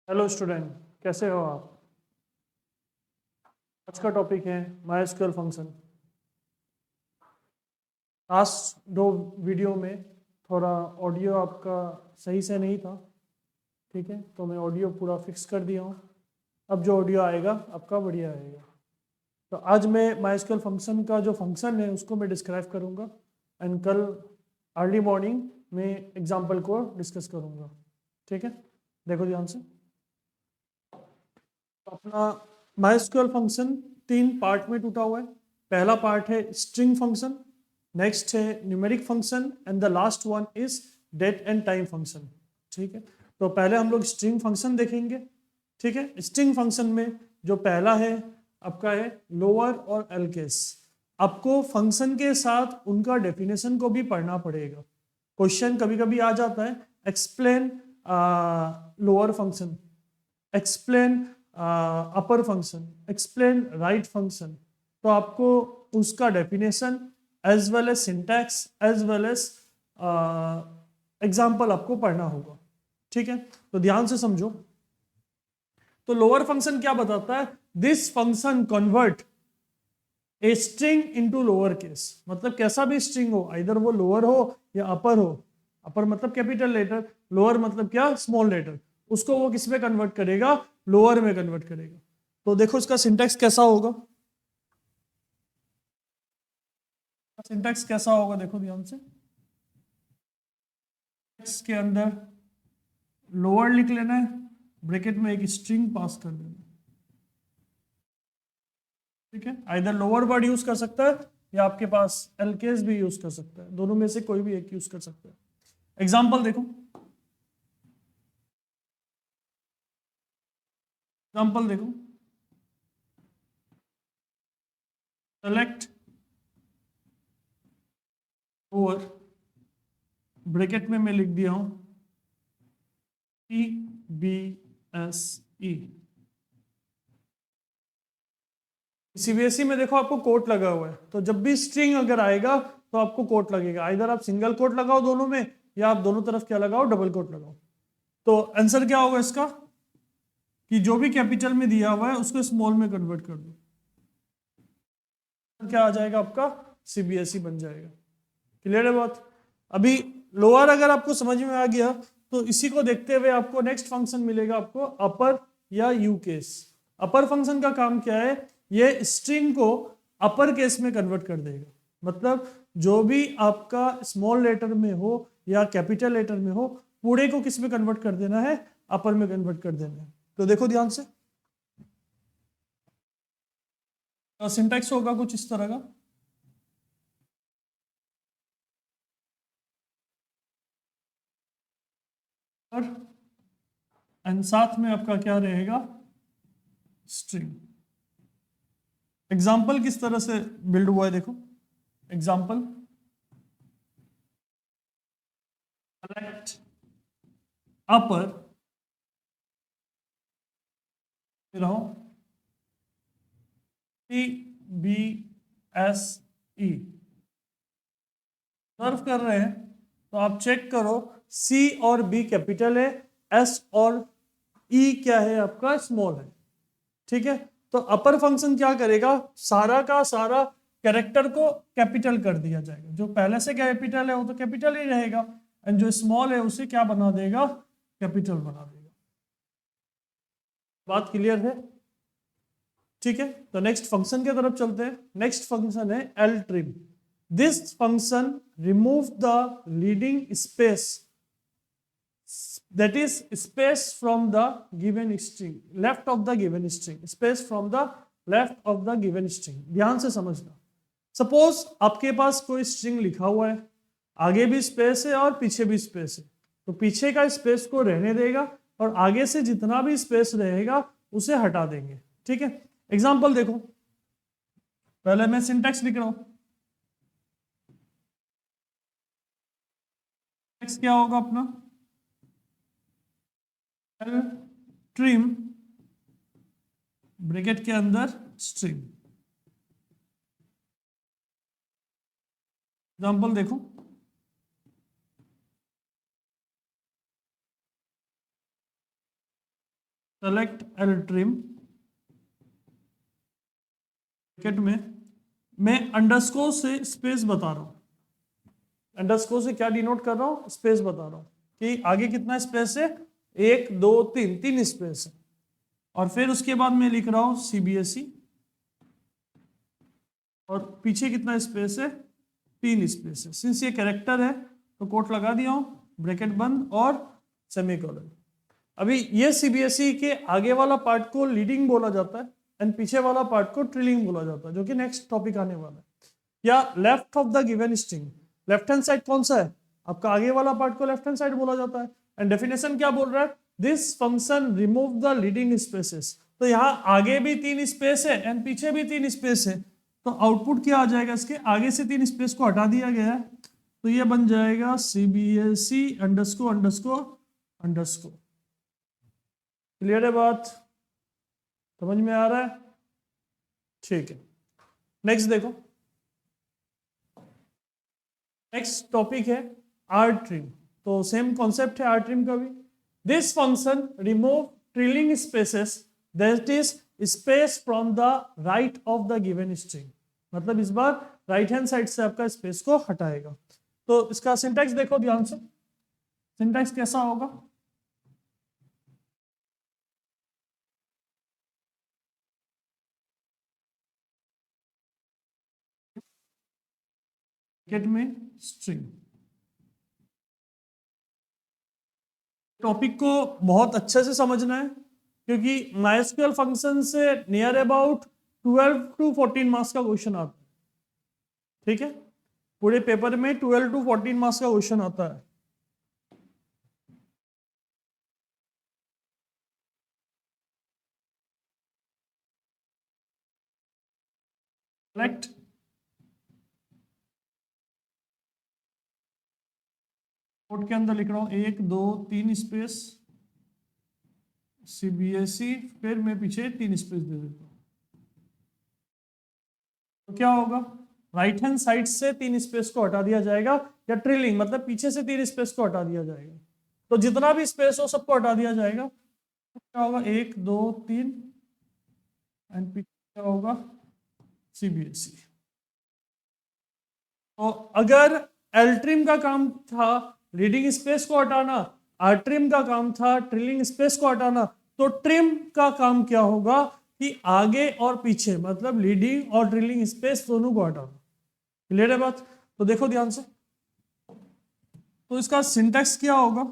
Hello student, कैसे हो आप। आज का टॉपिक है माइस्क्यूएल फंक्शन। लास्ट दो वीडियो में थोड़ा ऑडियो आपका सही से नहीं था, ठीक है, तो मैं ऑडियो पूरा फिक्स कर दिया हूँ। अब जो ऑडियो आएगा आपका बढ़िया आएगा। तो आज मैं माइस्क्यूएल फंक्शन का जो फंक्शन है उसको मैं डिस्क्राइब करूँगा एंड कल अर्ली मॉर्निंग में एग्जाम्पल को डिस्कस करूँगा, ठीक है। देखो ध्यान से। अपना माइस्क्यूएल फंक्शन तीन पार्ट में टूटा हुआ है। पहला पार्ट है स्ट्रिंग फंक्शन, नेक्स्ट है numeric function and the last one is date and time function, ठीक है। तो पहले हम लोग स्ट्रिंग फंक्शन देखेंगे, ठीक है। स्ट्रिंग फंक्शन में जो पहला है आपका है लोअर और एल केस। आपको फंक्शन के साथ उनका डेफिनेशन को भी पढ़ना पड़ेगा। क्वेश्चन कभी कभी आ जाता है, explain lower function, explain upper function, explain right function. तो आपको उसका definition as well as syntax as well as example आपको पढ़ना होगा, ठीक है। तो ध्यान से समझो। तो लोअर फंक्शन क्या बताता है, this function convert a string into lower case. मतलब कैसा भी स्ट्रिंग हो, इधर वो लोअर हो या अपर हो। अपर मतलब कैपिटल लेटर, लोअर मतलब क्या, स्मॉल लेटर। उसको वो किस में कन्वर्ट करेगा, लोअर में कन्वर्ट करेगा। तो देखो इसका सिंटैक्स कैसा होगा, सिंटैक्स कैसा होगा देखो ध्यान से। इसके अंदर लोअर लिख लेना है, ब्रैकेट में एक स्ट्रिंग पास कर देना, ठीक है। आइदर लोअर वर्ड यूज कर सकता है या आपके पास एलकेस भी यूज कर सकता है, दोनों में से कोई भी एक यूज कर सकता है। एग्जाम्पल देखो, एग्जाम्पल देखो। सेलेक्ट ओवर, ब्रैकेट में मैं लिख दिया हूं CBSE। सीबीएसई में देखो आपको कोट लगा हुआ है, तो जब भी स्ट्रिंग अगर आएगा तो आपको कोट लगेगा। इधर आप सिंगल कोट लगाओ दोनों में, या आप दोनों तरफ क्या लगाओ, डबल कोट लगाओ। तो आंसर क्या होगा इसका, कि जो भी कैपिटल में दिया हुआ है उसको स्मॉल में कन्वर्ट कर दो, क्या आ जाएगा आपका, सीबीएसई बन जाएगा। क्लियर है बात। अभी लोअर अगर आपको समझ में आ गया तो इसी को देखते हुए आपको नेक्स्ट फंक्शन मिलेगा, आपको अपर या यू केस। अपर फंक्शन का काम क्या है, ये स्ट्रिंग को अपर केस में कन्वर्ट कर देगा। मतलब जो भी आपका स्मॉल लेटर में हो या कैपिटल लेटर में हो, पूरे को किस में कन्वर्ट कर देना है, अपर में कन्वर्ट कर देना है। तो देखो ध्यान से, सिंटैक्स होगा कुछ इस तरह का। और एंड साथ में आपका क्या रहेगा, स्ट्रिंग। एग्जाम्पल किस तरह से बिल्ड हुआ है देखो। एग्जाम्पल, सेलेक्ट अपर, रहो CBSE सर्व कर रहे हैं। तो आप चेक करो, C और B कैपिटल है, S और E क्या है आपका, स्मॉल है, ठीक है। तो अपर फंक्शन क्या करेगा, सारा का सारा कैरेक्टर को कैपिटल कर दिया जाएगा। जो पहले से कैपिटल है वो तो कैपिटल ही रहेगा, एंड जो स्मॉल है उसे क्या बना देगा, कैपिटल बना देगा। बात क्लियर है, ठीक है। तो नेक्स्ट फंक्शन की तरफ चलते हैं। नेक्स्ट फंक्शन है L trim. This function remove the leading space, that is space from the given string, left of the given string, space from the left of the given string। ध्यान से समझना। Suppose आपके पास कोई string लिखा हुआ है, आगे भी स्पेस है और पीछे भी स्पेस है, तो पीछे का स्पेस को रहने देगा और आगे से जितना भी स्पेस रहेगा उसे हटा देंगे, ठीक है। एग्जाम्पल देखो, पहले मैं सिंटैक्स लिख रहा हूं। सिंटैक्स क्या होगा अपना, ट्रिम ब्रैकेट के अंदर स्ट्रिंग। एग्जाम्पल देखो, सेलेक्ट एल ट्रिम, ब्रैकेट में मैं अंडरस्कोर से स्पेस बता रहा हूं, अंडरस्कोर से क्या डिनोट कर रहा हूं, स्पेस बता रहा हूं कि आगे कितना स्पेस है, 1 2 3, 3 स्पेस है। और फिर उसके बाद मैं लिख रहा हूं सीबीएसई, और पीछे कितना स्पेस है, 3 स्पेस है। सिंस ये कैरेक्टर है तो कोट लगा दिया हूं, ब्रैकेट बंद और सेमीकोलन। अभी ये सीबीएसई के आगे वाला पार्ट को लीडिंग बोला जाता है एंड पीछे वाला पार्ट को ट्रिलिंग बोला जाता है, जो कि नेक्स्ट टॉपिक आने वाला है। या left of the given string, left hand side कौन सा है आपका, आगे वाला पार्ट को लेफ्ट हैंड साइड बोला जाता है। एंड डेफिनेशन क्या बोल रहा है, this function remove the leading spaces. तो यहाँ आगे भी 3 स्पेस है एंड पीछे भी 3 स्पेस है, तो आउटपुट क्या आ जाएगा, इसके आगे से 3 स्पेस को हटा दिया गया है, तो ये बन जाएगा CBSE underscore underscore underscore. Clear है बात, समझ में आ रहा है, ठीक है। नेक्स्ट देखो, नेक्स्ट टॉपिक है आर ट्रिम। तो सेम कॉन्सेप्ट है आर ट्रिम का भी। This function remove trilling spaces that is space from the right of the given string, मतलब इस बार राइट हैंड साइड से आपका स्पेस को हटाएगा। तो इसका सिंटैक्स देखो ध्यान से, सिंटैक्स कैसा होगा, ब्रैकेट में स्ट्रिंग। टॉपिक को बहुत अच्छे से समझना है क्योंकि माइस्क्यूएल फंक्शन से नियर अबाउट 12 टू 14 मार्क्स का क्वेश्चन आता है, ठीक है। पूरे पेपर में 12 टू 14 मार्क्स का क्वेश्चन आता है। करेक्ट, कोड के अंदर लिख रहा हूं 1 2 3 स्पेस सीबीएसई, फिर मैं पीछे 3 स्पेस दे देता हूं। तो क्या होगा, राइट हैंड साइड से 3 स्पेस को हटा दिया जाएगा, या ट्रिलिंग मतलब पीछे से 3 स्पेस को हटा दिया जाएगा। तो जितना भी स्पेस हो सबको हटा दिया जाएगा। तो क्या होगा, 1 2 3 एंड पीछे क्या होगा, सीबीएसई। तो अगर एल ट्रिम का काम था लीडिंग स्पेस को हटाना, आर ट्रिम का काम था ट्रिलिंग स्पेस को हटाना, तो ट्रिम का काम क्या होगा कि आगे और पीछे मतलब लीडिंग और ट्रिलिंग स्पेस दोनों को हटाना। क्लियर है बात, तो देखो ध्यान से, तो इसका सिंटैक्स क्या होगा,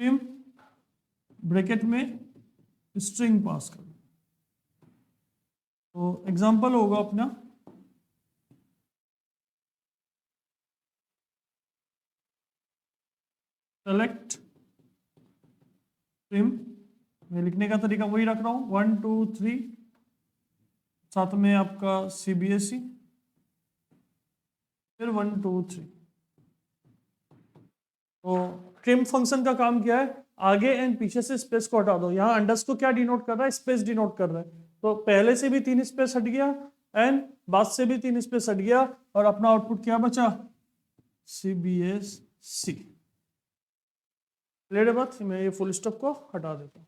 ट्रिम ब्रैकेट में स्ट्रिंग पास कर। तो एग्जांपल होगा अपना सेलेक्ट ट्रिम, मैं लिखने का तरीका वही रख रहा हूं 1 2 3, साथ में आपका सीबीएसई, फिर 1 2 3। तो ट्रिम फंक्शन का काम क्या है, आगे एंड पीछे से स्पेस को हटा दो। यहाँ अंडर्स को क्या डिनोट कर रहा है, स्पेस डिनोट कर रहा है। तो पहले से भी 3 स्पेस हट गया एंड बाद से भी 3 स्पेस हट गया, और अपना आउटपुट क्या बचा, सीबीएसई। क्लियर है बात, मैं ये फुल स्टॉप को हटा देता हूँ।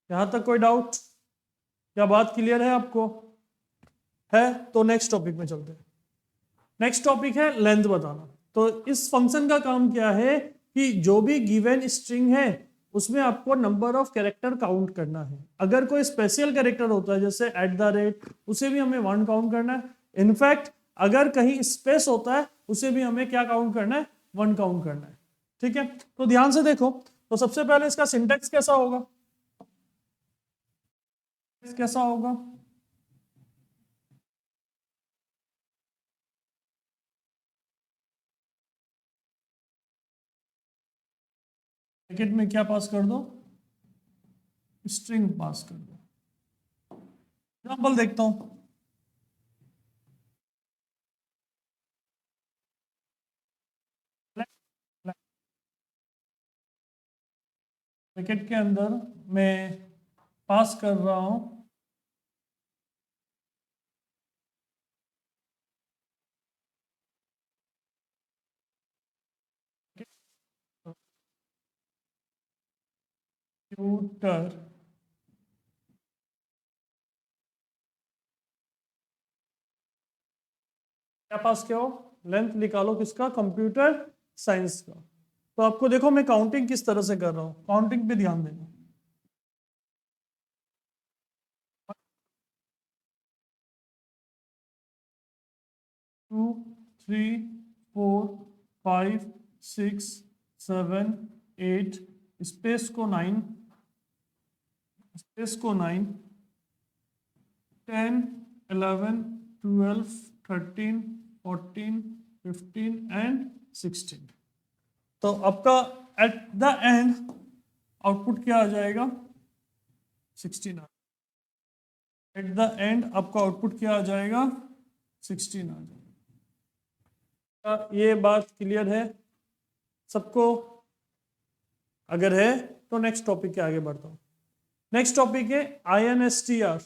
यहाँ तक कोई डाउट, क्या बात क्लियर है आपको, है तो नेक्स्ट टॉपिक में चलते हैं। नेक्स्ट टॉपिक है लेंथ बताना। तो इस फंक्शन का काम क्या है कि जो भी गिवन स्ट्रिंग है उसमें आपको नंबर ऑफ कैरेक्टर काउंट करना है। अगर कोई स्पेशल कैरेक्टर होता है जैसे @ उसे भी हमें 1 काउंट करना है। इनफैक्ट अगर कहीं स्पेस होता है उसे भी हमें क्या काउंट करना है, 1 काउंट करना है, ठीक है। तो ध्यान से देखो, तो सबसे पहले इसका सिंटैक्स कैसा होगा, कैसा होगा, ब्रैकेट में क्या पास कर दो, स्ट्रिंग पास कर दो। एग्जांपल देखता हूं, ब्रैकेट के अंदर मैं पास कर रहा हूं कंप्यूटर क्या पास किया हो, लेंथ निकालो किसका, कंप्यूटर साइंस का। तो आपको देखो मैं काउंटिंग किस तरह से कर रहा हूँ, काउंटिंग पे ध्यान देना। 2 3 4 5 6 7 8, स्पेस को 9, स्पेस को 9, 10 11 12 13 14 15 एंड 16। तो आपका एट द एंड आउटपुट क्या आ जाएगा, 16। एट द एंड आपका आउटपुट क्या आ जाएगा, 16 आ जाएगा। ये बात क्लियर है सबको? अगर है तो नेक्स्ट टॉपिक के आगे बढ़ता हूँ। नेक्स्ट टॉपिक है INSTR।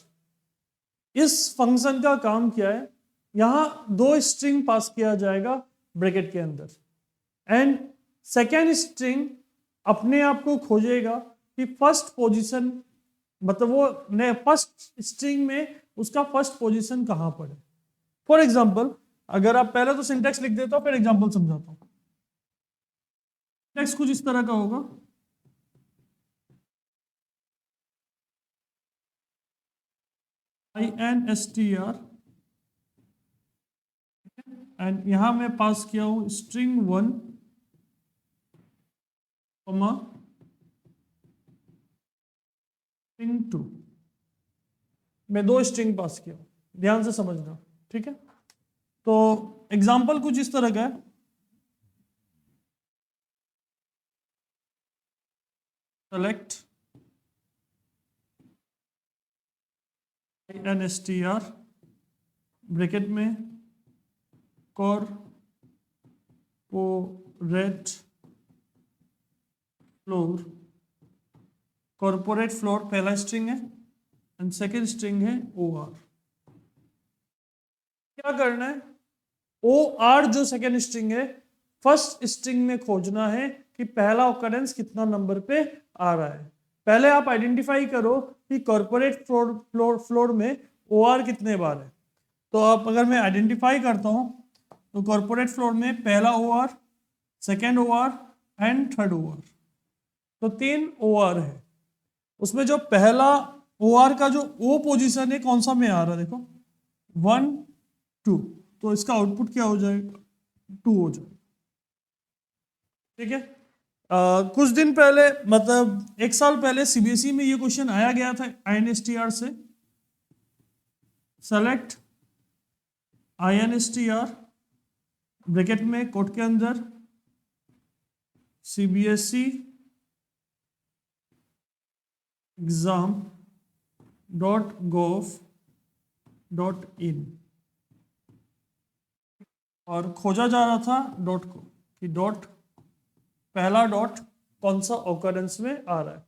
इस फंक्शन का काम क्या है, यहां दो स्ट्रिंग पास किया जाएगा ब्रैकेट के अंदर, एंड सेकेंड स्ट्रिंग अपने आप को खोजेगा कि फर्स्ट पोजीशन, मतलब वो फर्स्ट स्ट्रिंग में उसका फर्स्ट पोजीशन कहां पर है। फॉर एग्जाम्पल, अगर आप पहले तो सिंटेक्स लिख देता हूं फिर एग्जाम्पल समझाता हूं। सिंटेक्स कुछ इस तरह का होगा, INSTR, एंड यहां मैं पास किया हूं स्ट्रिंग 1, स्ट्रिंग 2। मैं दो स्ट्रिंग पास किया हूं, ध्यान से समझना, ठीक है। तो एग्जाम्पल कुछ इस तरह का है, सेलेक्ट INSTR ब्रैकेट में कॉर्पोरेट फ्लोर, कॉर्पोरेट फ्लोर पहला स्ट्रिंग है एंड सेकेंड स्ट्रिंग है OR। क्या करना है, OR जो सेकेंड स्ट्रिंग है फर्स्ट स्ट्रिंग में खोजना है कि पहला ऑकरेंस कितना नंबर पे आ रहा है। पहले आप आइडेंटिफाई करो कि कॉर्पोरेट फ्लोर में OR कितने बार है। तो आप अगर मैं आइडेंटिफाई करता हूं तो कॉर्पोरेट फ्लोर में पहला OR, second OR and third OR, तो 3 OR है। उसमें जो पहला OR का जो O पोजीशन है कौन सा में आ रहा है, देखो 1 2, तो इसका आउटपुट क्या हो जाएगा, 2 हो जाएगा, ठीक है। कुछ दिन पहले, मतलब एक साल पहले CBSE में ये क्वेश्चन आया गया था INSTR से। सेलेक्ट INSTR ब्रैकेट में कोट के अंदर CBSE exam.gov.in, और खोजा जा रहा था डॉट को, कि डॉट पहला डॉट कौन सा ऑकरेंस में आ रहा है।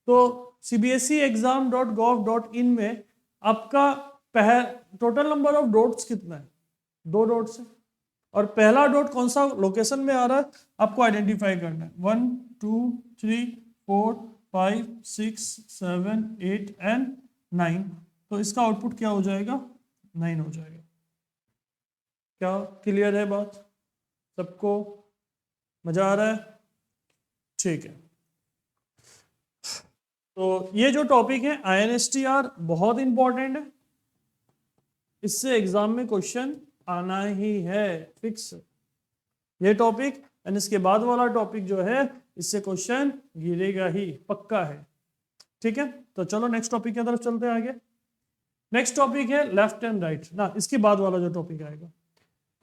तो CBSE exam.gov.in में आपका टोटल नंबर ऑफ डॉट्स कितना है, 2 डॉट्स है, और पहला डॉट कौन सा लोकेशन में आ रहा है आपको आइडेंटिफाई करना है। 1 2 3 4 5 6 7 8 एंड 9, तो इसका आउटपुट क्या हो जाएगा, 9 हो जाएगा। क्या क्लियर है बात सबको, मजा आ रहा है, ठीक है। तो ये जो टॉपिक है INSTR बहुत इंपॉर्टेंट है, इससे एग्जाम में क्वेश्चन आना ही है फिक्स, ये टॉपिक एंड इसके बाद वाला टॉपिक जो है इससे क्वेश्चन गिरेगा ही, पक्का है, ठीक है। तो चलो नेक्स्ट टॉपिक की तरफ चलते हैं आगे। नेक्स्ट टॉपिक है लेफ्ट एंड राइट ना, इसके बाद वाला जो टॉपिक आएगा,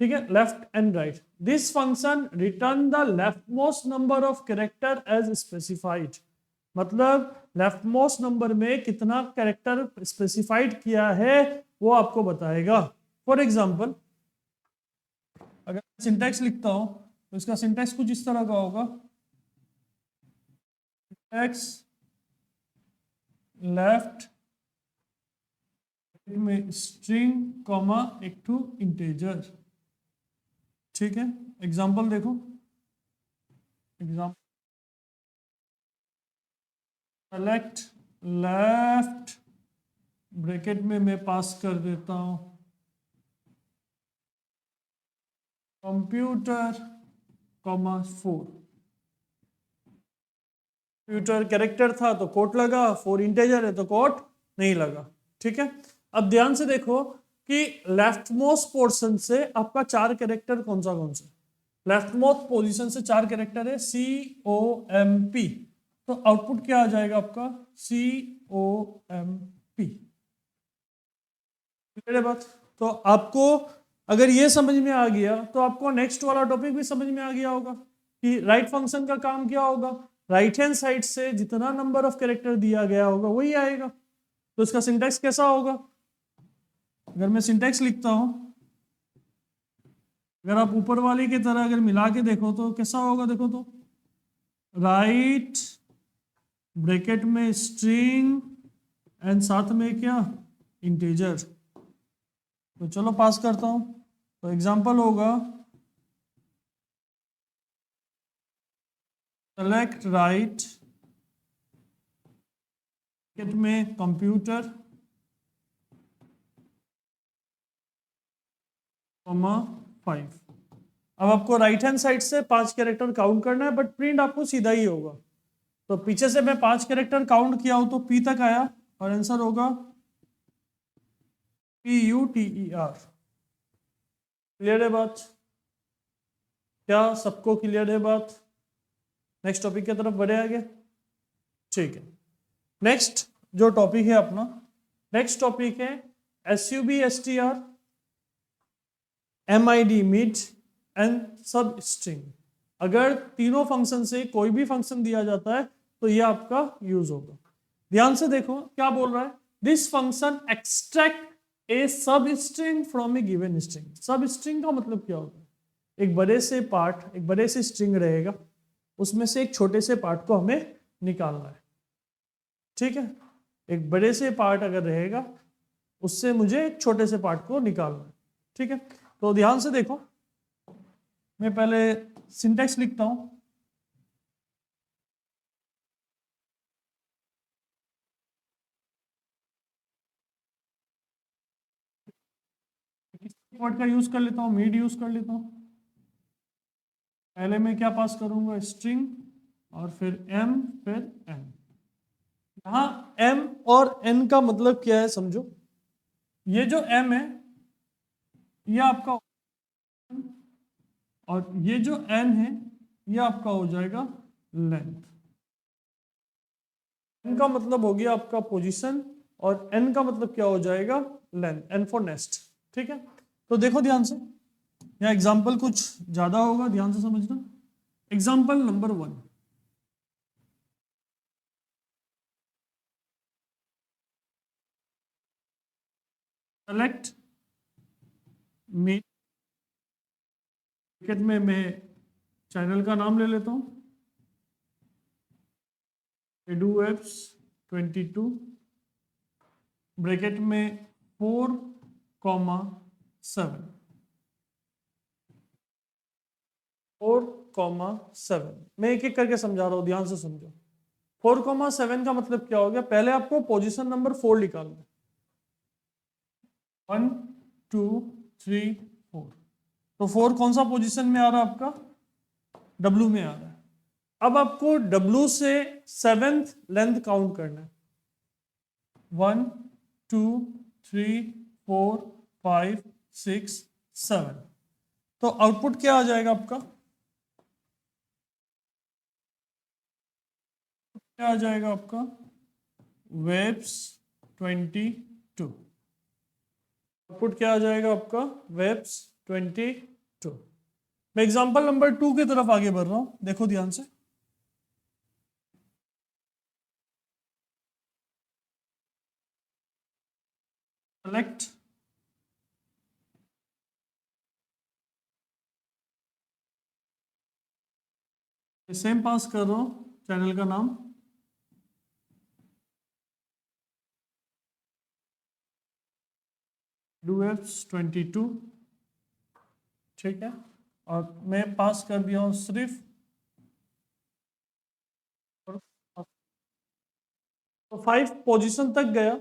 ठीक है, left and right. This function return the left most number of character as specified, मतलब लेफ्ट मोस्ट नंबर में कितना कैरेक्टर स्पेसिफाइड किया है वो आपको बताएगा। फॉर एग्जाम्पल, अगर सिंटैक्स लिखता हूं तो इसका सिंटैक्स कुछ इस तरह का होगा, सिंटैक्स लेफ्ट में स्ट्रिंग कॉमा एक टू इंटीजर, ठीक है। एग्जांपल देखो, एग्जांपल सेलेक्ट लेफ्ट, ब्रैकेट में मैं पास कर देता हूं कंप्यूटर, कॉमा 4। कंप्यूटर कैरेक्टर था तो कोट लगा, 4 इंटेजर है तो कोट नहीं लगा। ठीक है, अब ध्यान से देखो कि लेफ्ट मोस्ट पोर्शन से आपका 4 कैरेक्टर कौन सा लेफ्ट मोस्ट पोजीशन से 4 कैरेक्टर है COMP, तो आउटपुट क्या आ जाएगा आपका COMP। बात, तो आपको अगर ये समझ में आ गया तो आपको नेक्स्ट वाला टॉपिक भी समझ में आ गया होगा कि राइट फंक्शन का काम क्या होगा। राइट हैंड साइड से जितना नंबर ऑफ कैरेक्टर दिया गया होगा वही आएगा। तो इसका सिंटैक्स कैसा होगा, अगर मैं सिंटैक्स लिखता हूं, अगर आप ऊपर वाली की तरह अगर मिला के देखो तो कैसा होगा, देखो तो राइट ब्रैकेट में स्ट्रिंग एंड साथ में क्या इंटीजर। तो चलो पास करता हूं, तो एग्जांपल होगा सेलेक्ट राइट ब्रैकेट में कंप्यूटर, कॉमा 5। अब आपको राइट हैंड साइड से 5 कैरेक्टर काउंट करना है, बट प्रिंट आपको सीधा ही होगा। तो पीछे से मैं 5 कैरेक्टर काउंट किया हूं तो P तक आया और आंसर होगा PUTER। क्लियर है बात, क्या सबको क्लियर है बात? नेक्स्ट टॉपिक की तरफ बढ़े आगे। ठीक है, नेक्स्ट जो टॉपिक है अपना, नेक्स्ट टॉपिक है SUB STR MID mid and सब स्ट्रिंग। अगर तीनों फंक्शन से कोई भी फंक्शन दिया जाता है तो यह आपका यूज होगा। ध्यान से देखो क्या बोल रहा है, दिस फंक्शन एक्सट्रैक्ट ए सब string from A given string. सब स्ट्रिंग का मतलब क्या होता है, एक बड़े से पार्ट, एक बड़े से स्ट्रिंग रहेगा, उसमें से एक छोटे से पार्ट को हमें निकालना है। ठीक है, एक बड़े से पार्ट अगर रहेगा उससे मुझे एक छोटे से पार्ट को निकालना है। ठीक है, तो ध्यान से देखो, मैं पहले सिंटैक्स लिखता हूं। वर्ड का यूज कर लेता हूं, मिड यूज कर लेता हूं। पहले मैं क्या पास करूंगा, स्ट्रिंग, और फिर m, फिर n। यहां m और n का मतलब क्या है समझो, ये जो m है ये आपका, और ये जो n है ये आपका हो जाएगा लेंथ। n का मतलब हो गया आपका पोजीशन और n का मतलब क्या हो जाएगा, लेंथ, n फॉर नेक्स्ट। ठीक है, तो देखो ध्यान से, यहाँ एग्जाम्पल कुछ ज्यादा होगा, ध्यान से समझना। एग्जाम्पल नंबर 1, सेलेक्ट मी, ब्रैकेट में मैं चैनल का नाम ले लेता हूं EduApps 22, ब्रैकेट में 4,7, 4,7। मैं एक एक करके समझा रहा हूं, ध्यान से समझो। 4,7 का मतलब क्या हो गया, पहले आपको पोजीशन नंबर 4 निकालना है। 1 2 3 4, तो 4 कौन सा पोजीशन में आ रहा है आपका, W में आ रहा है। अब आपको W से 7th लेंथ काउंट करना है, 1 2 3 4 5 6 7। तो आउटपुट क्या आ जाएगा आपका, क्या आ जाएगा आपका, वेब्स 22। आउटपुट क्या आ जाएगा आपका, वेब्स 22। मैं एग्जांपल नंबर 2 की तरफ आगे बढ़ रहा हूं, देखो ध्यान से। सेलेक्ट सेम पास कर रहा हूं, चैनल का नाम EduApps 22। ठीक है, और मैं पास कर दिया हूं सिर्फ तो 5 पोजीशन तक गया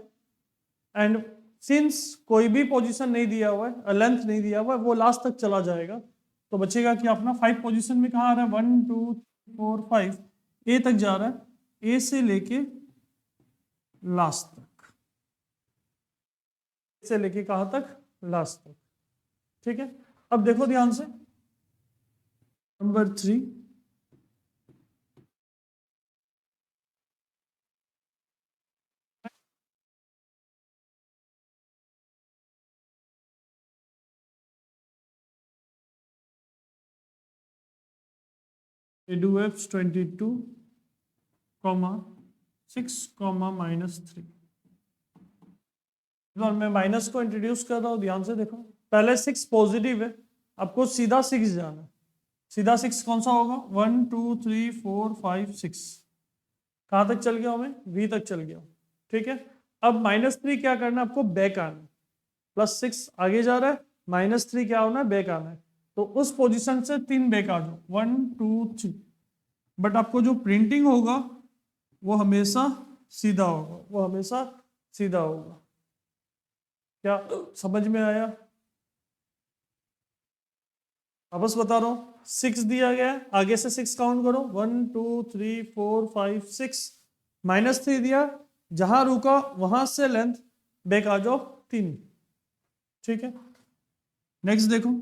एंड सिंस कोई भी पोजीशन नहीं दिया हुआ है, लेंथ नहीं दिया हुआ है, वो लास्ट तक चला जाएगा। तो बचेगा कि अपना 5 पोजीशन में कहाँ आ रहा है, 1 2 4 5 ए तक जा रहा है, ए से लेके लास्ट तक, से लेके कहाँ तक, लास्ट तक। ठीक है, अब देखो ध्यान से नंबर 3, ADOF 22, 6, -3। और मैं माइनस को इंट्रोड्यूस कर रहा हूँ, ध्यान से देखो। पहले 6 पॉजिटिव है, आपको सीधा 6 जाना है। सीधा 6 कौन सा होगा, 1 2 3 4 5 6। कहाँ तक चल गया हूँ मैं, V तक चल गया हूँ। ठीक है, अब -3 क्या करना है आपको, बैक आना है। +6 आगे जा रहा है, -3 क्या होना है, बैक आना है। तो उस पोजीशन से 3 बैक आ जाओ, 1 2 3। बट आपको जो प्रिंटिंग होगा वो हमेशा सीधा होगा, वो हमेशा सीधा होगा। क्या समझ में आया? वापस बता रहा हूँ, 6 दिया गया है, आगे से 6 काउंट करो, 1 2 3 4 5 6। -3 दिया, जहां रुका वहां से लेंथ बैक आ जाओ 3। ठीक है, नेक्स्ट देखो,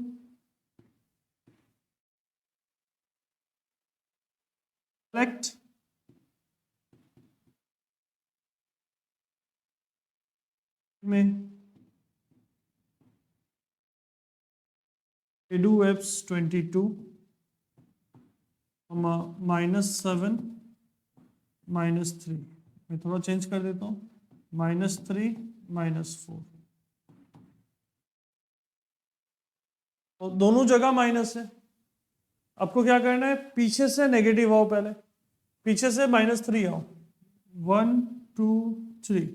करेक्ट में ADOFs 22, -7 -3। मैं थोड़ा चेंज कर देता हूँ, -3 -4। तो दोनों जगह माइनस है। आपको क्या करना है, पीछे से नेगेटिव आओ, पहले पीछे से -3 आओ, 1 2 3।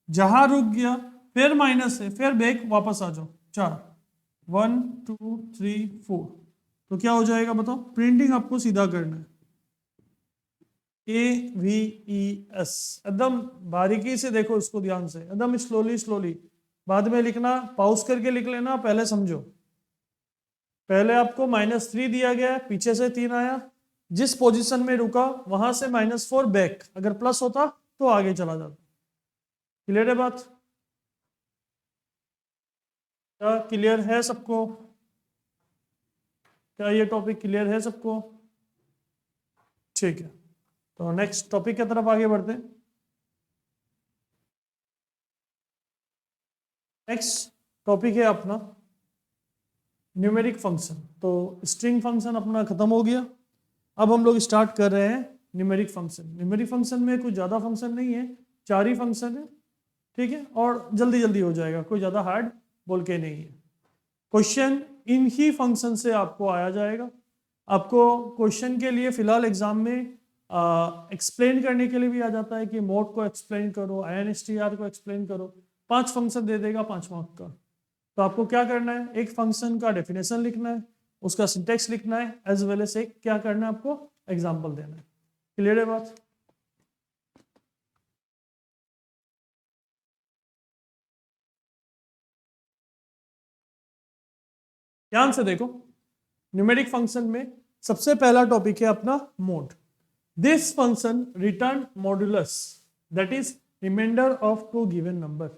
जहां रुक गया फिर माइनस है, फिर बैक वापस आ जाओ 4, 1 2 3 4। तो क्या हो जाएगा बताओ, प्रिंटिंग आपको सीधा करना है, AVES। एकदम बारीकी से देखो इसको, ध्यान से, एकदम स्लोली स्लोली। बाद में लिखना, पॉज करके लिख लेना, पहले समझो। पहले आपको -3 दिया गया है, पीछे से 3 आया, जिस पोजीशन में रुका वहां से -4 बैक, अगर प्लस होता तो आगे चला जाता। क्लियर है बात? क्या क्लियर है सबको? क्या ये टॉपिक क्लियर है सबको? ठीक है, तो नेक्स्ट टॉपिक की तरफ आगे बढ़ते हैं। नेक्स्ट टॉपिक है अपना न्यूमेरिक फंक्शन। तो स्ट्रिंग फंक्शन अपना खत्म हो गया, अब हम लोग स्टार्ट कर रहे हैं न्यूमेरिक फंक्शन। न्यूमेरिक फंक्शन में कुछ ज़्यादा फंक्शन नहीं है, 4 ही फंक्शन है। ठीक है, और जल्दी जल्दी हो जाएगा, कोई ज़्यादा हार्ड बोल के नहीं है। क्वेश्चन इन ही फंक्शन से आपको आया जाएगा। आपको क्वेश्चन के लिए फिलहाल एग्जाम में एक्सप्लेन करने के लिए भी आ जाता है कि मोड को एक्सप्लेन करो, INSTR को एक्सप्लेन करो। 5 फंक्शन दे देगा 5 मार्क का। तो आपको क्या करना है, एक फंक्शन का डेफिनेशन लिखना है, उसका सिंटेक्स लिखना है, एज वेल एज एक क्या करना है आपको, एग्जाम्पल देना है। क्लियर है बात? ध्यान से देखो, न्यूमेरिक फंक्शन में सबसे पहला टॉपिक है अपना mod. This function return modulus, that is remainder of 2 given number.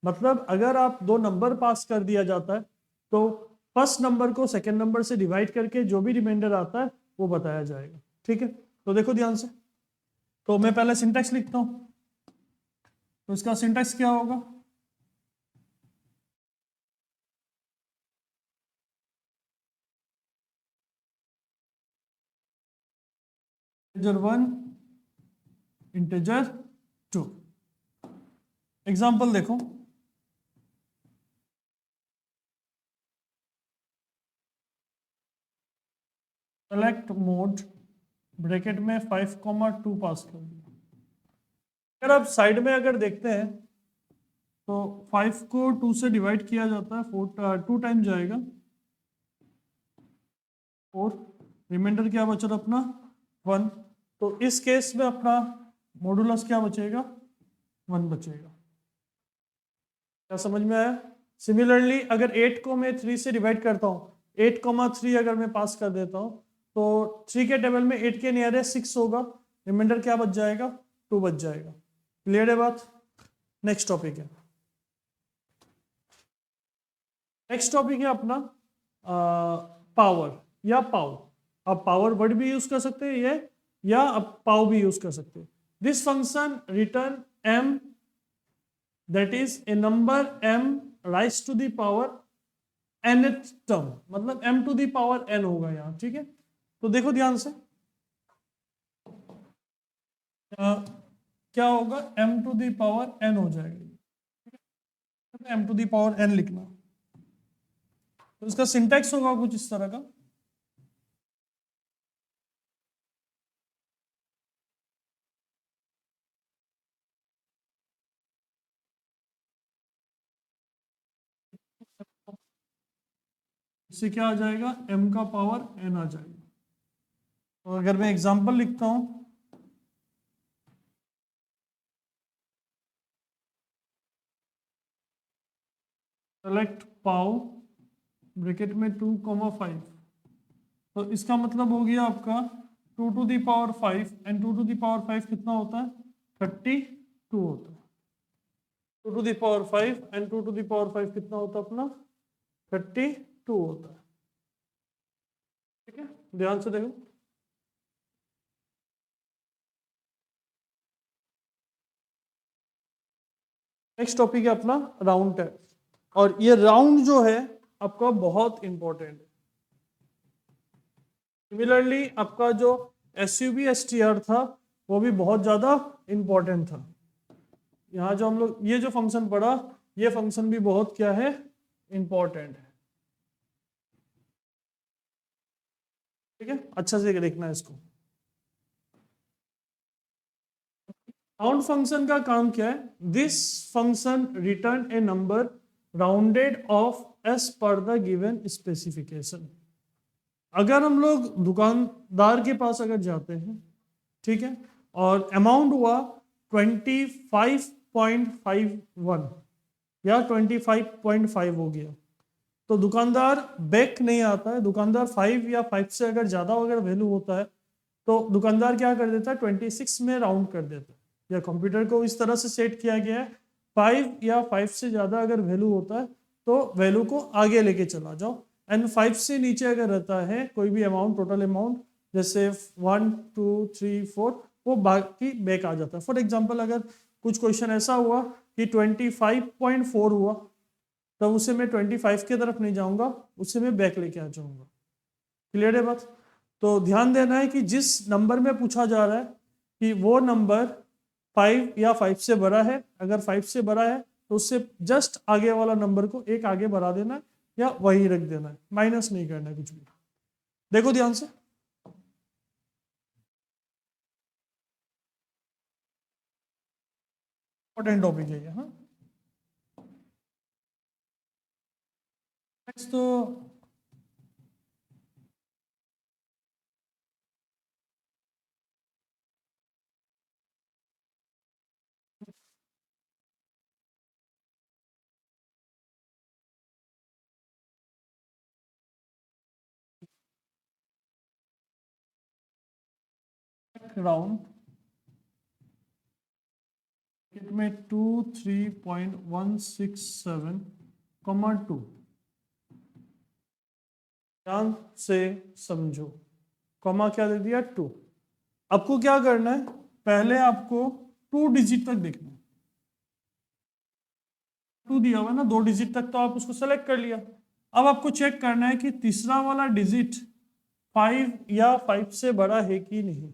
मतलब अगर आप 2 नंबर पास कर दिया जाता है तो फर्स्ट नंबर को सेकंड नंबर से डिवाइड करके जो भी रिमाइंडर आता है वो बताया जाएगा। ठीक है, तो देखो ध्यान से, तो मैं पहले सिंटेक्स लिखता हूं। तो इसका सिंटेक्स क्या होगा, इंटीजर 1 इंटीजर 2। एग्जाम्पल देखो, सेलेक्ट मोड, ब्रैकेट में 5,2 पास कर दिया। अगर आप साइड में अगर देखते हैं तो 5 को 2 से डिवाइड किया जाता है, 2 टाइम जाएगा, और रिमाइंडर क्या बचा अपना 1। तो इस केस में अपना मॉडुलस क्या बचेगा, 1 बचेगा। क्या समझ में आया? सिमिलरली अगर 8 को मैं 3 से डिवाइड करता हूँ, 8,3 अगर मैं पास कर देता हूँ, तो 3 के टेबल में 8 के नियरेस्ट 6 होगा, रिमाइंडर क्या बच जाएगा? 2 बच जाएगा। क्लियर है बात? नेक्स्ट टॉपिक है, नेक्स्ट टॉपिक है अपना पावर या पाव। आप पावर वर्ड भी यूज कर सकते हैं ये, या आप पाव भी यूज कर सकते हैं। This function return m, that is a number m raise to the power nth term, मतलब m to the power n होगा यहाँ, ठीक है। तो देखो ध्यान से, क्या होगा? m to the power n हो जाएगा, m to the power n लिखना। तो इसका सिंटैक्स होगा कुछ इस तरह का, इससे क्या आ जाएगा? m का पावर n आ जाएगा। तो अगर मैं एग्जांपल लिखता हूं, सेलेक्ट पाव ब्रैकेट में 2,5, तो इसका मतलब हो गया आपका 2 to the power 5, and 2 to the power 5 कितना होता है? 32 होता है। 2 to the power 5 and 2 to the power 5 कितना होता है अपना? 32 होता है। ठीक है, ध्यान से देखो। नेक्स्ट टॉपिक है अपना राउंड टेबल, और ये राउंड जो है आपका बहुत इंपॉर्टेंट है। सिमिलरली आपका जो SUB STR था वो भी बहुत ज्यादा इंपॉर्टेंट था। यहाँ जो हम लोग ये जो फंक्शन पढ़ा, ये फंक्शन भी बहुत क्या है? इंपॉर्टेंट है। ठीक है, अच्छा से देखना है इसको। राउंड फंक्शन का काम क्या है? This function return a number rounded off as per the given specification. अगर हम लोग दुकानदार के पास अगर जाते हैं, ठीक है, और अमाउंट हुआ 25.51 या 25.5 हो गया, तो दुकानदार बैक नहीं आता है। दुकानदार 5 या 5 से अगर ज़्यादा अगर वैल्यू होता है तो दुकानदार क्या कर देता है? 26 में राउंड कर देता है, या कंप्यूटर को इस तरह से सेट किया गया है 5 या 5 से ज़्यादा अगर वैल्यू होता है तो वैल्यू को आगे लेके चला जाओ, एंड 5 से नीचे अगर रहता है कोई भी अमाउंट, टोटल अमाउंट जैसे 1 2 3 4, वो बाकी बैक आ जाता है। फॉर एग्जाम्पल अगर कुछ क्वेश्चन ऐसा हुआ कि 25.4 हुआ, तो उसे मैं 25 की तरफ नहीं जाऊंगा, उसे मैं बैक लेके आ जाऊंगा। क्लियर है बात? तो ध्यान देना है कि जिस नंबर में पूछा जा रहा है कि वो नंबर 5 या 5 से बड़ा है, अगर 5 से बड़ा है तो उससे जस्ट आगे वाला नंबर को एक आगे बढ़ा देना है, या वही रख देना है, माइनस नहीं करना है कुछ भी। देखो ध्यान से, इंपॉर्टेंट टॉपिक है ये। हाँ, नेक्स्ट तो राउंड में 23.167, 2 ध्यान से समझो। कॉमा क्या दे दिया? 2। आपको क्या करना है? पहले आपको 2 डिजिट तक देखना है। 2 दिया हुआ है ना, 2 डिजिट तक, तो आप उसको सेलेक्ट कर लिया। अब आपको चेक करना है कि तीसरा वाला डिजिट 5 या 5 से बड़ा है कि नहीं।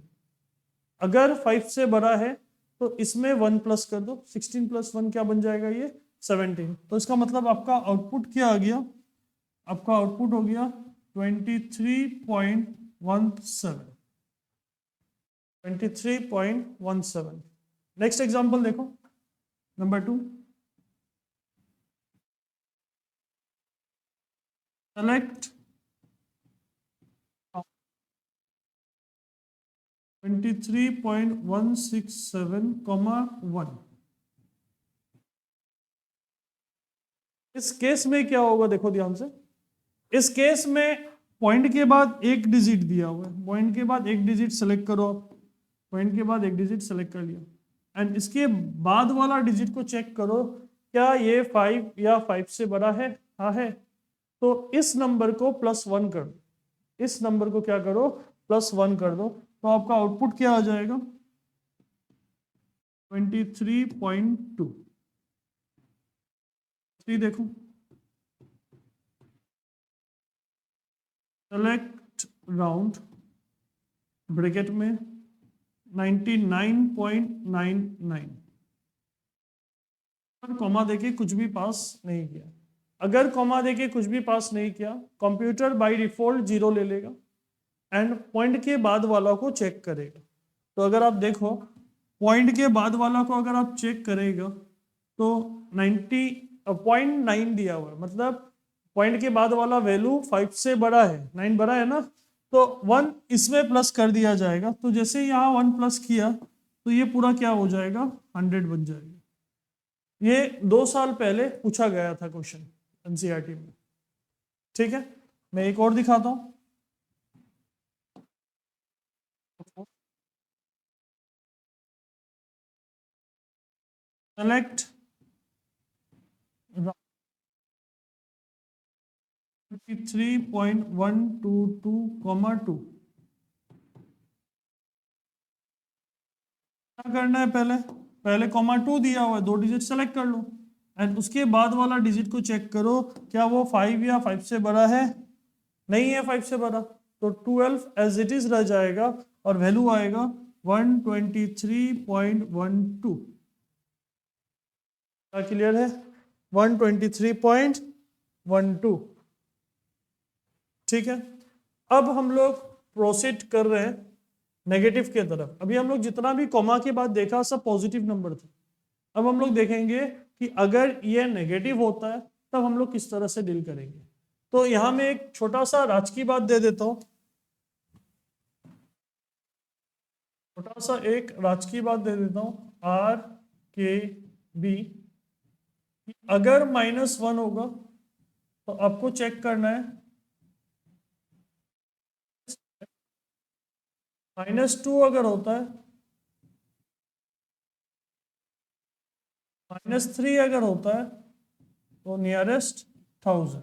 अगर 5 से बड़ा है तो इसमें 1 प्लस कर दो, 16 प्लस 1 क्या बन जाएगा? ये 17। तो इसका मतलब आपका आउटपुट क्या आ गया? आपका आउटपुट हो गया 23.17, 23.17। नेक्स्ट एग्जांपल देखो, नंबर 2। सेलेक्ट 23.167, 1, इस केस में क्या होगा, देखो ध्यान से, इस केस में पॉइंट के बाद एक डिजिट दिया हुआ है, पॉइंट के बाद एक डिजिट सेलेक्ट करो आप, पॉइंट के बाद एक डिजिट सेलेक्ट कर लिया, एंड इसके बाद वाला डिजिट को चेक करो, क्या ये 5 या 5 से बड़ा है? हाँ है। तो इस नंबर को +1 कर दो, इस नंबर को क्या करो, +1 कर दो, तो आपका आउटपुट क्या आ जाएगा, 23.2। देखो, सेलेक्ट राउंड ब्रैकेट में 99.99, कॉमा देके कुछ भी पास नहीं किया। अगर कॉमा देके कुछ भी पास नहीं किया, कंप्यूटर बाय डिफॉल्ट 0 ले लेगा एंड पॉइंट के बाद वाला को चेक करेगा। तो अगर आप देखो, पॉइंट के बाद वाला को अगर आप चेक करेगा तो 90.9 दिया हुआ है, मतलब पॉइंट के बाद वाला वैल्यू 5 से बड़ा है, 9 बड़ा है ना, तो 1 इसमें प्लस कर दिया जाएगा। तो जैसे यहाँ 1 प्लस किया तो ये पूरा क्या हो जाएगा, 100 बन जाएगा। ये 2 साल पहले पूछा गया था क्वेश्चन एनसीईआरटी में। ठीक है, मैं एक और दिखाता हूं। सेलेक्ट 3.122,2 क्या करना है, पहले कॉमा 2 दिया हुआ है, 2 डिजिट सेलेक्ट कर लो एंड उसके बाद वाला डिजिट को चेक करो, क्या वो 5 या 5 से बड़ा है? नहीं है 5 से बड़ा, तो 12 एज इट इज रह जाएगा और वैल्यू आएगा 123.12। क्या क्लियर है? 123.12। ठीक है, अब हम लोग प्रोसीड कर रहे हैं नेगेटिव के तरफ। अभी हम लोग जितना भी कॉमा के बाद देखा सब पॉजिटिव नंबर थे। अब हम लोग देखेंगे कि अगर ये नेगेटिव होता है तब हम लोग किस तरह से डील करेंगे। तो यहां मैं एक छोटा सा राज की बात दे देता हूं, छोटा सा एक राज की बात दे देता हूं, RKB। अगर -1 होगा तो आपको चेक करना है, -2 अगर होता है, -3 अगर होता है तो नियरेस्ट 1000।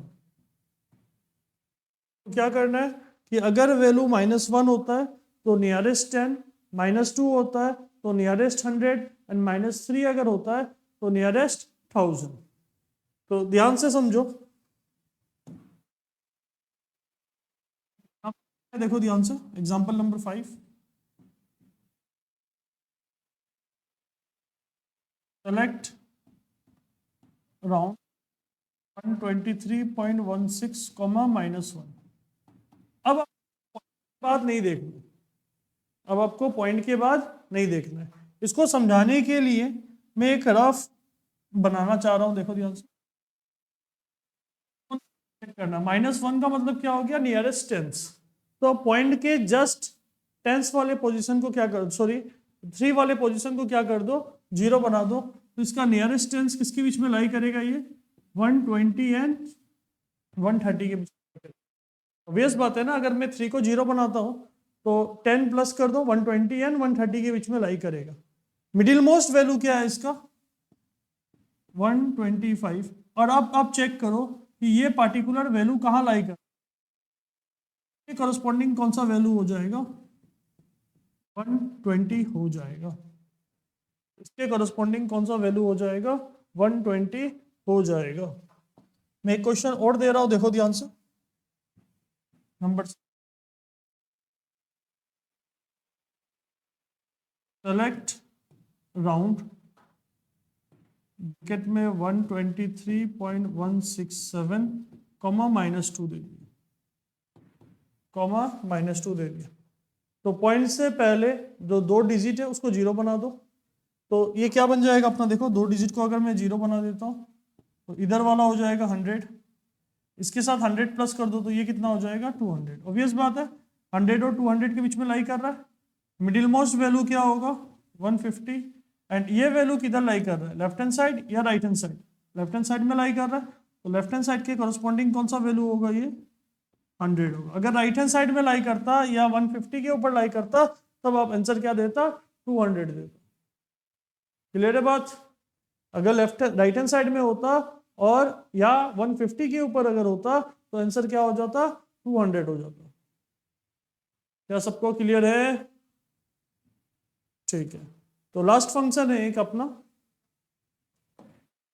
तो क्या करना है कि अगर वैल्यू -1 होता है तो नियरेस्ट 10, -2 होता है तो नियरेस्ट 100 एंड -3 अगर होता है तो नियरेस्ट 1000। तो ध्यान से समझो, देखो ध्यान से एग्जांपल नंबर 5। Select round 123.16, -1। अब बात नहीं देखनी, अब आपको पॉइंट के बाद नहीं देखना है। इसको समझाने के लिए मैं एक रफ बनाना चाह रहा हूं, देखो ध्यान से। करना -1 का मतलब क्या हो गया, नियरेस्ट टेंस। तो पॉइंट के जस्ट टेंस वाले पोजीशन को क्या कर, सॉरी 3 वाले पोजीशन को क्या कर दो, 0 बना दो। तो इसका नियरेस्ट टेंस किसके बीच में लाई करेगा, ये 120 एंड 130 के बीच में। ऑब्वियस बात है ना, अगर मैं 3 को 0 बनाता हूं तो 10 प्लस कर दो, 120 एंड 130 के बीच में लाई करेगा। मिडिल मोस्ट वैल्यू क्या है इसका, 125। और अब आप चेक करो कि ये पार्टिकुलर वैल्यू कहाँ लाई कर, करस्पॉन्डिंग कौन सा वैल्यू हो जाएगा, 120 हो जाएगा। इसके करस्पॉन्डिंग कौन सा वैल्यू हो जाएगा, 120 हो जाएगा। मैं एक क्वेश्चन और दे रहा हूं, देखो ध्यान से। नंबर सेलेक्ट राउंड ब्रैकेट में 123.167, कॉमा -2 दे दिया, कॉमा -2 दे दिया। तो पॉइंट से पहले जो 2 डिजिट है उसको 0 बना दो। तो ये क्या बन जाएगा अपना, देखो 2 डिजिट को अगर मैं 0 बना देता हूँ तो इधर वाला हो जाएगा 100, इसके साथ 100 प्लस कर दो तो ये कितना हो जाएगा, 200। ऑब्वियस बात है 100 और 200 के बीच में लाई कर रहा है। मिडिल मोस्ट वैल्यू क्या होगा, 150। एंड ये वैल्यू किधर लाई कर रहा है, लेफ्ट हैंड साइड या right hand side, left hand side में लाई कर रहा है। तो लेफ्ट हैंड साइड के कॉरस्पॉन्डिंग कौन सा वैल्यू होगा, ये 100 होगा। अगर राइट हैंड साइड में लाई करता या 150 के ऊपर लाई करता तब आप आंसर क्या देता, 200 देता। क्लियर है बात? अगर लेफ्ट राइट हैंड साइड में होता और या 150 के ऊपर अगर होता तो आंसर क्या हो जाता, 200 हो जाता। क्या सबको क्लियर है? ठीक है, तो लास्ट फंक्शन है एक अपना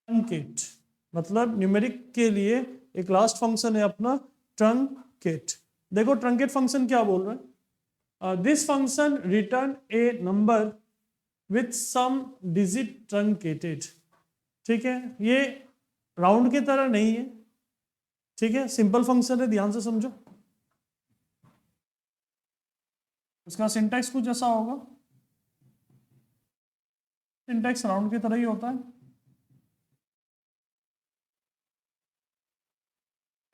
ट्रंकेट, मतलब न्यूमेरिक के लिए एक लास्ट फंक्शन है अपना ट्रंकेट। देखो ट्रंकेट फंक्शन क्या बोल रहा है, this function return a number with some digit truncated. ठीक है, ये राउंड की तरह नहीं है, ठीक है, सिंपल फंक्शन है, ध्यान से समझो। इसका सिंटैक्स कुछ ऐसा होगा, सिंटैक्स राउंड की तरह ही होता है।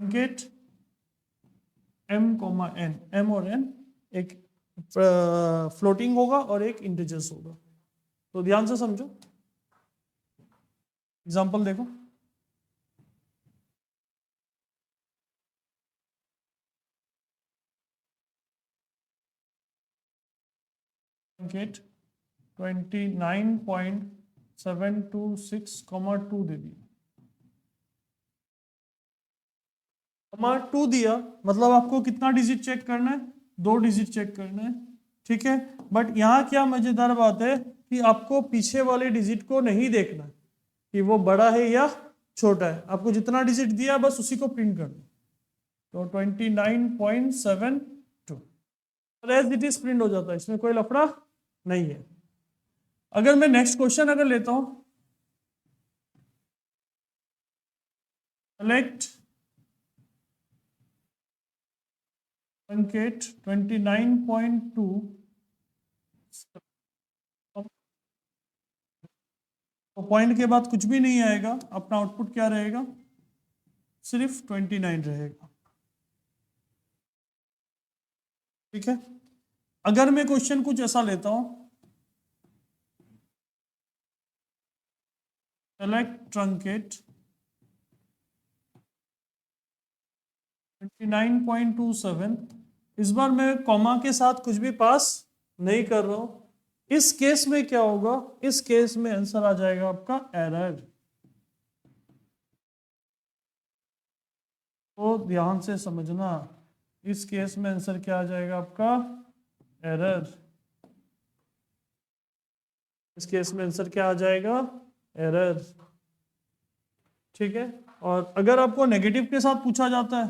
Get m comma n, m और n एक फ्लोटिंग होगा और एक इंटीजर्स होगा। तो ध्यान से समझो, एग्जांपल देखो। गेट 29.726, 2 दे दिया, 2 दिया, मतलब आपको कितना डिजिट चेक करना है, 2 डिजिट चेक करना है। ठीक है, बट यहाँ क्या मजेदार बात है कि आपको पीछे वाले डिजिट को नहीं देखना कि वो बड़ा है या छोटा है, आपको जितना डिजिट दिया बस उसी को प्रिंट कर दो। तो 29.72 एज इट इज प्रिंट हो जाता है, इसमें कोई लफड़ा नहीं है। अगर मैं नेक्स्ट क्वेश्चन अगर लेता हूं, सेलेक्ट ट्रंकेट 29.2, तो पॉइंट के बाद कुछ भी नहीं आएगा, अपना आउटपुट क्या रहेगा, सिर्फ 29 रहेगा। ठीक है, अगर मैं क्वेश्चन कुछ ऐसा लेता हूं, सेलेक्ट ट्रंकेट 29.27, इस बार मैं कॉमा के साथ कुछ भी पास नहीं कर रहा हूं। इस केस में क्या होगा, इस केस में आंसर आ जाएगा आपका एरर। तो ध्यान से समझना, इस केस में आंसर क्या आ जाएगा आपका, एरर। इस केस में आंसर क्या आ जाएगा, एरर। ठीक है, और अगर आपको नेगेटिव के साथ पूछा जाता है,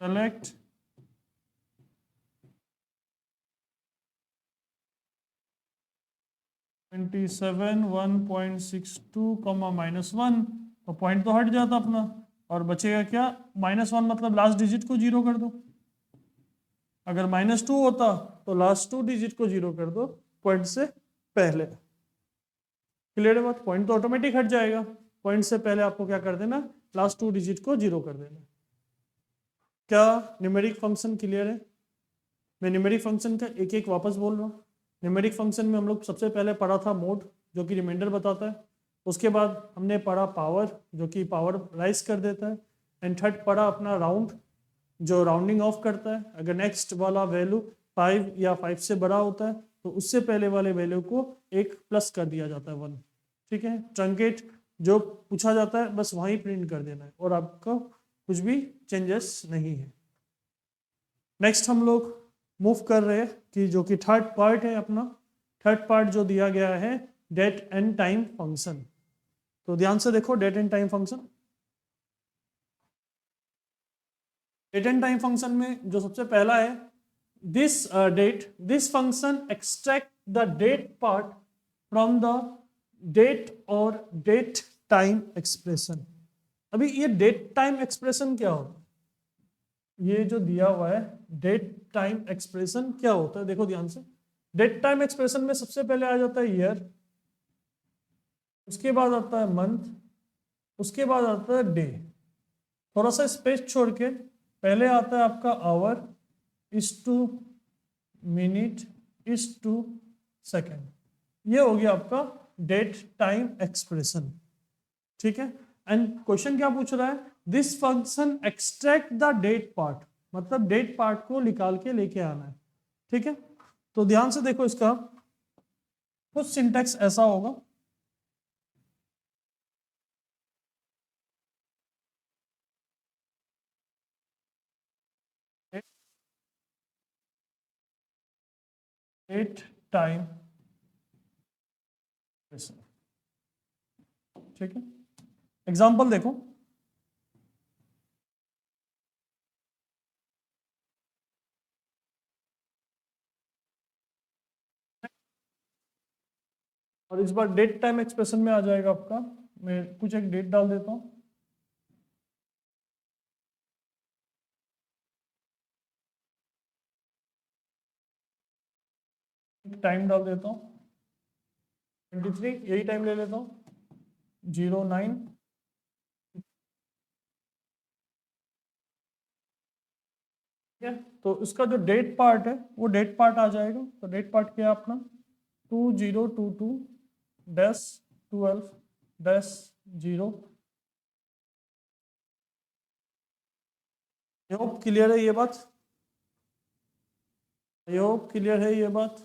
सेलेक्ट -1.62, तो पॉइंट तो हट जाता अपना, और बचेगा क्या, -1, मतलब लास्ट डिजिट को जीरो कर दो। अगर -2 होता तो लास्ट 2 डिजिट को जीरो कर दो पॉइंट से पहले। क्लियर है बात? पॉइंट तो ऑटोमेटिक हट जाएगा, पॉइंट से पहले आपको क्या कर देना, लास्ट 2 डिजिट को जीरो कर देना। क्या न्यूमेरिक फंक्शन क्लियर है? मैं न्यूमेरिक फंक्शन का एक एक वापस बोल रहा हूँ। न्यूमेरिक फंक्शन में हम लोग सबसे पहले पढ़ा था मोड, जो कि रिमाइंडर बताता है। उसके बाद हमने पढ़ा पावर, जो कि पावर राइज कर देता है। एंड थर्ड पढ़ा अपना राउंड, जो राउंडिंग ऑफ करता है। अगर नेक्स्ट वाला वैल्यू 5 या 5 से बड़ा होता है तो उससे पहले वाले वैल्यू को एक प्लस कर दिया जाता है 1। ठीक है, ट्रंकेट जो पूछा जाता है बस वहीं प्रिंट कर देना है और आपका कुछ भी चेंजेस नहीं है। नेक्स्ट हम लोग मूव कर रहे हैं कि जो कि थर्ड पार्ट है अपना। थर्ड पार्ट जो दिया गया है, डेट एंड टाइम फंक्शन। तो ध्यान से देखो, date and time function. Date and time function में जो सबसे पहला है, this date, this function extract the date part from the date और डेट टाइम एक्सप्रेशन। अभी ये डेट टाइम एक्सप्रेशन क्या होता है, ये जो दिया हुआ है डेट टाइम एक्सप्रेशन क्या होता है, देखो ध्यान से। डेट टाइम एक्सप्रेशन में सबसे पहले आ जाता है ईयर, उसके बाद आता है मंथ, उसके बाद आता है डे। थोड़ा सा स्पेस छोड़ के पहले आता है आपका hour, is to minute, is to second. ये हो गया आपका डेट टाइम एक्सप्रेशन, ठीक है। एंड क्वेश्चन क्या पूछ रहा है, this function extract the date part, मतलब डेट पार्ट को निकाल के लेके आना है, ठीक है। तो ध्यान से देखो, इसका कुछ सिंटेक्स ऐसा होगा, डेट टाइम, ठीक है। एग्जाम्पल देखो, और इस बार डेट टाइम एक्सप्रेशन में आ जाएगा आपका, मैं कुछ एक डेट डाल देता हूँ, टाइम डाल देता हूँ 23, यही टाइम ले लेता हूँ 09, ठीक है। तो इसका जो डेट पार्ट है वो डेट पार्ट आ जाएगा, तो डेट पार्ट क्या है अपना 2022-12-0। आई होप क्लियर है ये बात, आई होप क्लियर है ये बात।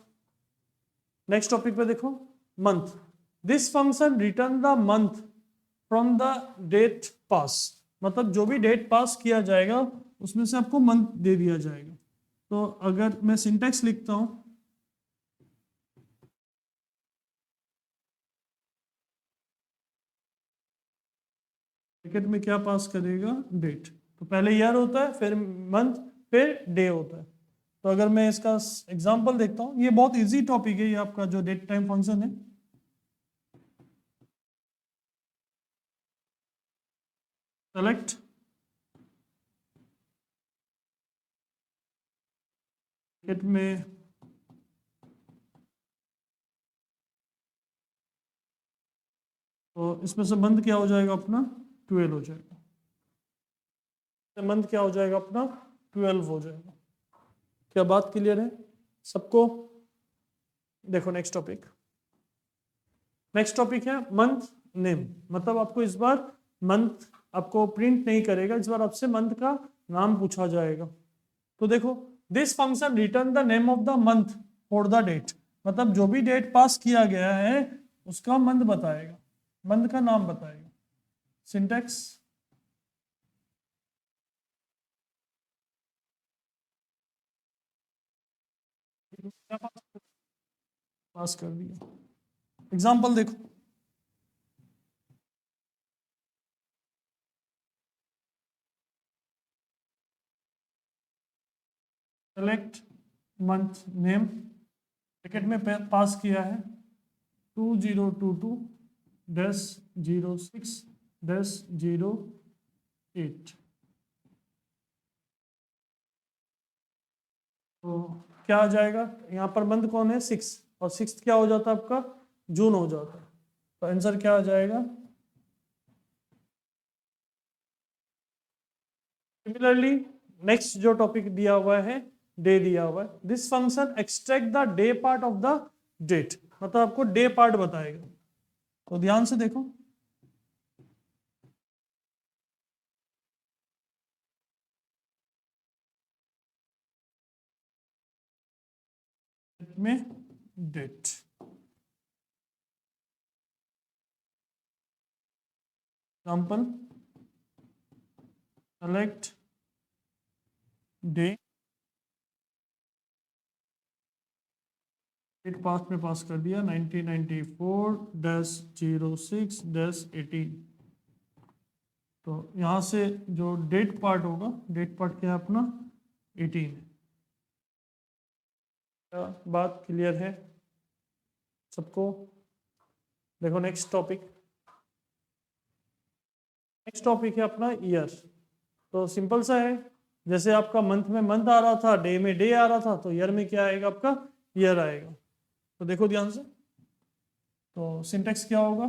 नेक्स्ट टॉपिक पे देखो, month, this function return the month from the date pass, मतलब जो भी डेट पास किया जाएगा उसमें से आपको मंथ दे दिया जाएगा। तो अगर मैं सिंटेक्स लिखता हूं, ब्रैकेट में क्या पास करेगा, डेट, तो पहले ईयर होता है, फिर मंथ, फिर डे होता है। तो अगर मैं इसका एग्जांपल देखता हूँ, ये बहुत इजी टॉपिक है, ये आपका जो डेट टाइम फंक्शन है, सेलेक्ट ब्रैकेट में तो इसमें से मंथ क्या हो जाएगा अपना 12 हो जाएगा, मंथ क्या हो जाएगा अपना 12 हो जाएगा। क्या बात क्लियर है सबको? देखो नेक्स्ट टॉपिक, नेक्स्ट टॉपिक है मंथ नेम, मतलब आपको इस बार मंथ आपको प्रिंट नहीं करेगा, इस बार आपसे मंथ का नाम पूछा जाएगा। तो देखो, this function return the name of the month for the date, मतलब जो भी डेट पास किया गया है उसका मंथ बताएगा, मंथ का नाम बताएगा। सिंटेक्स, पास कर दिया। एग्जाम्पल देखो, सेलेक्ट मंथ नेम, ब्रैकेट में पास किया है 2022-06-08। तो क्या आ जाएगा, यहाँ पर मंथ कौन है 6, और 6 क्या हो जाता है आपका जून हो जाता है, तो आंसर क्या आ जाएगा। सिमिलरली नेक्स्ट जो टॉपिक दिया हुआ है, डे दिया हुआ है, this function extract the day part of the date, मतलब आपको डे पार्ट बताएगा। तो ध्यान से देखो, में date, example select day, date pass में पास कर दिया 1994-06-18। तो यहाँ से जो डेट पार्ट होगा, डेट पार्ट क्या है अपना 18। क्या बात क्लियर है सबको? देखो नेक्स्ट टॉपिक, नेक्स्ट टॉपिक है अपना ईयर। तो सिंपल सा है, जैसे आपका मंथ में मंथ आ रहा था, डे में डे आ रहा था, तो ईयर में क्या आएगा आपका ईयर आएगा। तो देखो ध्यान से, तो सिंटेक्स क्या होगा,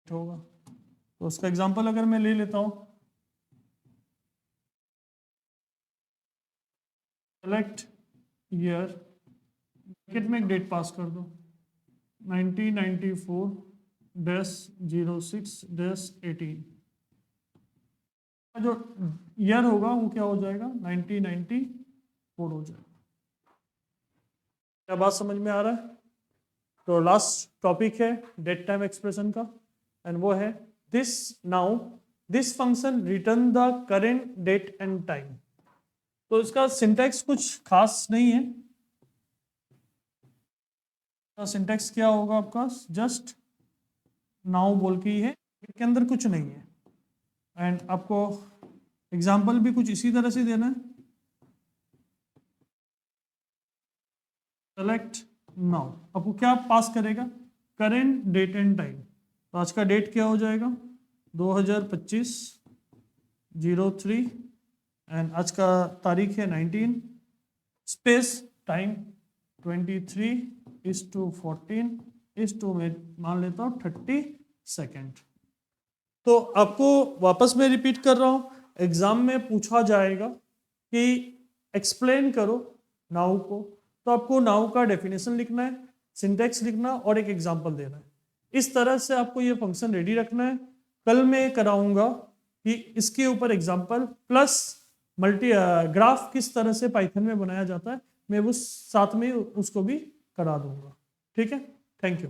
होगा। तो उसका एग्जांपल अगर मैं ले लेता हूँ, सेलेक्ट ईयर, ब्रैकेट में एक डेट पास कर दो 1994-06-18, जो ईयर होगा वो क्या हो जाएगा 1994 हो जाएगा। क्या बात समझ में आ रहा है? तो लास्ट टॉपिक है डेट टाइम एक्सप्रेशन का, एंड वो है this now this function return the current date and time. तो इसका सिंटैक्स कुछ खास नहीं है, सिंटैक्स क्या होगा आपका, जस्ट नाउ बोल के ही है, इसके अंदर कुछ नहीं है। एंड आपको एग्जाम्पल भी कुछ इसी तरह से देना है, सेलेक्ट नाउ, आपको क्या पास करेगा, करेंट डेट एंड टाइम। तो आज का डेट क्या हो जाएगा 2025-03, एंड आज का तारीख है 19, स्पेस टाइम 23:14 में मान लेता हूँ 30 सेकेंड। तो आपको वापस मैं रिपीट कर रहा हूँ, एग्जाम में पूछा जाएगा कि एक्सप्लेन करो नाउ को, तो आपको नाउ का डेफिनेशन लिखना है, सिंटैक्स लिखना और एक एग्जाम्पल देना है। इस तरह से आपको ये फंक्शन रेडी रखना है। कल मैं कराऊंगा कि इसके ऊपर एग्जाम्पल प्लस मल्टी ग्राफ किस तरह से पाइथन में बनाया जाता है, मैं उस साथ में उसको भी करा दूंगा। ठीक है, थैंक यू।